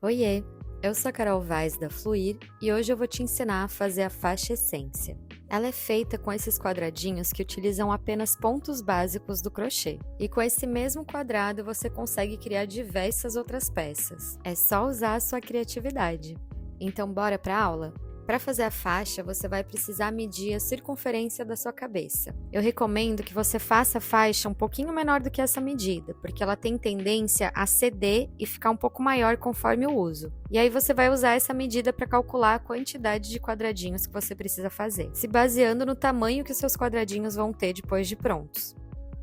Oiê, eu sou a Carol Vaz da Fluir e hoje eu vou te ensinar a fazer a faixa essência. Ela é feita com esses quadradinhos que utilizam apenas pontos básicos do crochê. E com esse mesmo quadrado você consegue criar diversas outras peças. É só usar a sua criatividade. Então bora para a aula? Para fazer a faixa, você vai precisar medir a circunferência da sua cabeça. Eu recomendo que você faça a faixa um pouquinho menor do que essa medida, porque ela tem tendência a ceder e ficar um pouco maior conforme o uso. E aí você vai usar essa medida para calcular a quantidade de quadradinhos que você precisa fazer, se baseando no tamanho que os seus quadradinhos vão ter depois de prontos.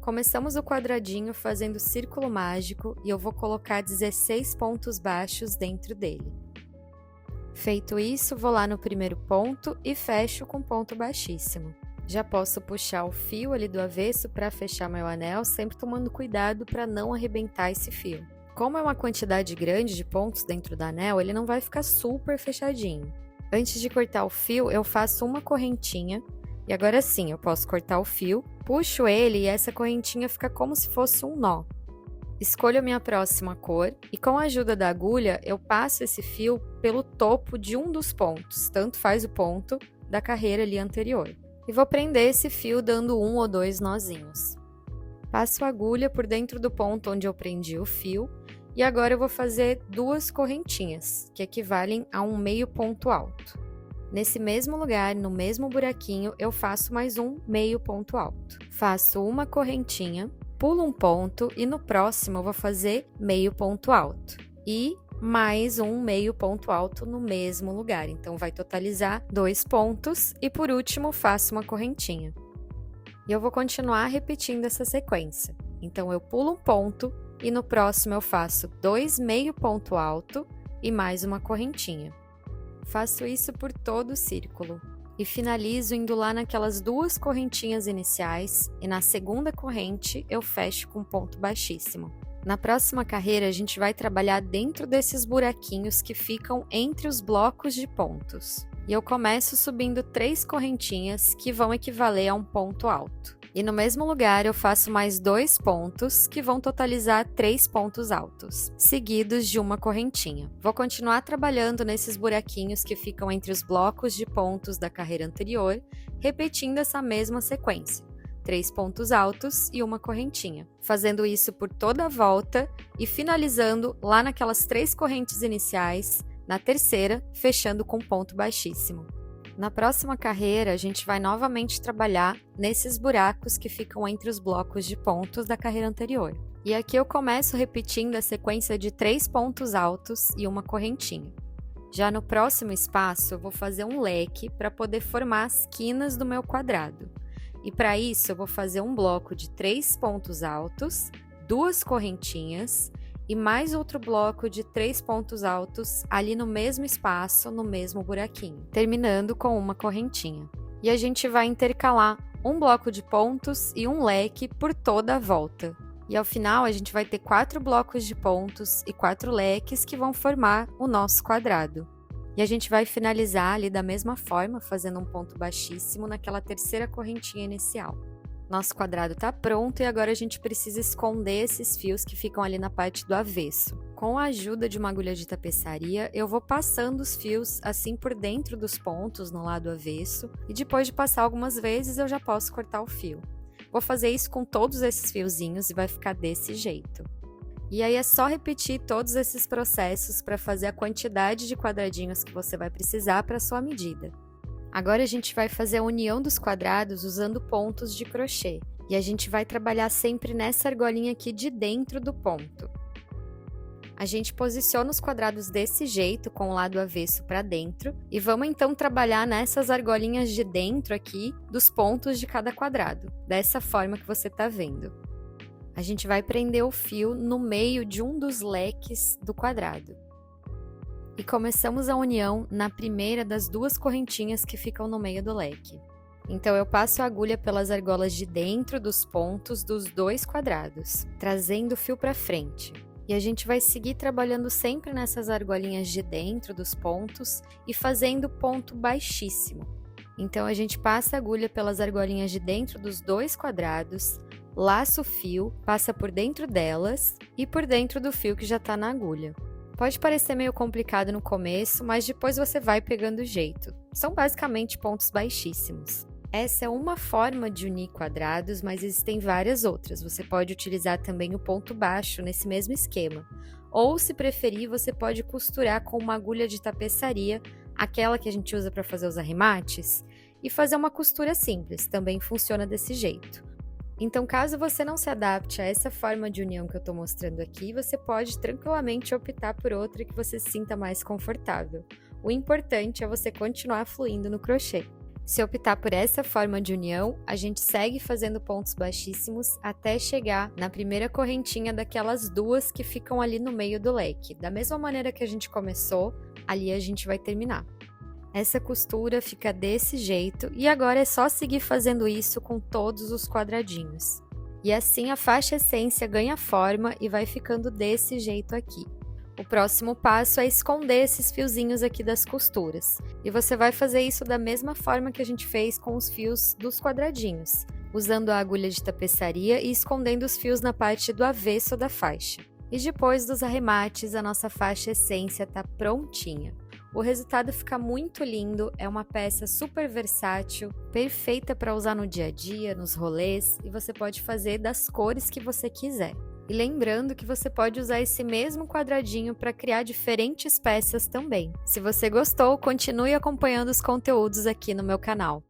Começamos o quadradinho fazendo círculo mágico e eu vou colocar 16 pontos baixos dentro dele. Feito isso, vou lá no primeiro ponto e fecho com ponto baixíssimo. Já posso puxar o fio ali do avesso para fechar meu anel, sempre tomando cuidado para não arrebentar esse fio. Como é uma quantidade grande de pontos dentro do anel, ele não vai ficar super fechadinho. Antes de cortar o fio, eu faço uma correntinha e agora sim eu posso cortar o fio, puxo ele e essa correntinha fica como se fosse um nó. Escolho a minha próxima cor e com a ajuda da agulha eu passo esse fio pelo topo de um dos pontos, tanto faz o ponto da carreira ali anterior. E vou prender esse fio dando 1 ou 2 nozinhos. Passo a agulha por dentro do ponto onde eu prendi o fio e agora eu vou fazer 2 correntinhas, que equivalem a um meio ponto alto. Nesse mesmo lugar, no mesmo buraquinho, eu faço mais um meio ponto alto. Faço uma correntinha, pulo um ponto e no próximo eu vou fazer meio ponto alto. E mais um meio ponto alto no mesmo lugar. Então, vai totalizar 2 pontos e por último faço uma correntinha. E eu vou continuar repetindo essa sequência. Então, eu pulo um ponto e no próximo eu faço 2 meio ponto alto e mais uma correntinha. Faço isso por todo o círculo. E finalizo indo lá naquelas 2 correntinhas iniciais e na segunda corrente eu fecho com ponto baixíssimo. Na próxima carreira a gente vai trabalhar dentro desses buraquinhos que ficam entre os blocos de pontos. E eu começo subindo 3 correntinhas que vão equivaler a um ponto alto. E no mesmo lugar eu faço mais 2 pontos que vão totalizar 3 pontos altos, seguidos de uma correntinha. Vou continuar trabalhando nesses buraquinhos que ficam entre os blocos de pontos da carreira anterior, repetindo essa mesma sequência. 3 pontos altos e uma correntinha, fazendo isso por toda a volta e finalizando lá naquelas 3 correntes iniciais, na terceira, fechando com ponto baixíssimo. Na próxima carreira, a gente vai novamente trabalhar nesses buracos que ficam entre os blocos de pontos da carreira anterior. E aqui eu começo repetindo a sequência de 3 pontos altos e uma correntinha. Já no próximo espaço, eu vou fazer um leque para poder formar as quinas do meu quadrado. E para isso, eu vou fazer um bloco de 3 pontos altos, 2 correntinhas e mais outro bloco de 3 pontos altos ali no mesmo espaço, no mesmo buraquinho, terminando com uma correntinha. E a gente vai intercalar um bloco de pontos e um leque por toda a volta. E ao final a gente vai ter 4 blocos de pontos e 4 leques que vão formar o nosso quadrado. E a gente vai finalizar ali da mesma forma, fazendo um ponto baixíssimo naquela terceira correntinha inicial. Nosso quadrado está pronto e agora a gente precisa esconder esses fios que ficam ali na parte do avesso. Com a ajuda de uma agulha de tapeçaria, eu vou passando os fios assim por dentro dos pontos no lado avesso e depois de passar algumas vezes eu já posso cortar o fio. Vou fazer isso com todos esses fiozinhos e vai ficar desse jeito. E aí é só repetir todos esses processos para fazer a quantidade de quadradinhos que você vai precisar para a sua medida. Agora a gente vai fazer a união dos quadrados usando pontos de crochê. E a gente vai trabalhar sempre nessa argolinha aqui de dentro do ponto. A gente posiciona os quadrados desse jeito, com o lado avesso para dentro. E vamos então trabalhar nessas argolinhas de dentro aqui, dos pontos de cada quadrado. Dessa forma que você está vendo. A gente vai prender o fio no meio de um dos leques do quadrado. E começamos a união na primeira das 2 correntinhas que ficam no meio do leque. Então eu passo a agulha pelas argolas de dentro dos pontos dos 2 quadrados, trazendo o fio para frente. E a gente vai seguir trabalhando sempre nessas argolinhas de dentro dos pontos e fazendo ponto baixíssimo. Então a gente passa a agulha pelas argolinhas de dentro dos 2 quadrados, laça o fio, passa por dentro delas e por dentro do fio que já está na agulha. Pode parecer meio complicado no começo, mas depois você vai pegando o jeito. São basicamente pontos baixíssimos. Essa é uma forma de unir quadrados, mas existem várias outras. Você pode utilizar também o ponto baixo nesse mesmo esquema. Ou, se preferir, você pode costurar com uma agulha de tapeçaria, aquela que a gente usa para fazer os arremates, e fazer uma costura simples, também funciona desse jeito. Então, caso você não se adapte a essa forma de união que eu estou mostrando aqui, você pode tranquilamente optar por outra que você se sinta mais confortável. O importante é você continuar fluindo no crochê. Se optar por essa forma de união, a gente segue fazendo pontos baixíssimos até chegar na primeira correntinha daquelas duas que ficam ali no meio do leque. Da mesma maneira que a gente começou, ali a gente vai terminar. Essa costura fica desse jeito e agora é só seguir fazendo isso com todos os quadradinhos. E assim a faixa essência ganha forma e vai ficando desse jeito aqui. O próximo passo é esconder esses fiozinhos aqui das costuras. E você vai fazer isso da mesma forma que a gente fez com os fios dos quadradinhos, usando a agulha de tapeçaria e escondendo os fios na parte do avesso da faixa. E depois dos arremates, a nossa faixa essência está prontinha. O resultado fica muito lindo, é uma peça super versátil, perfeita para usar no dia a dia, nos rolês, e você pode fazer das cores que você quiser. E lembrando que você pode usar esse mesmo quadradinho para criar diferentes peças também. Se você gostou, continue acompanhando os conteúdos aqui no meu canal.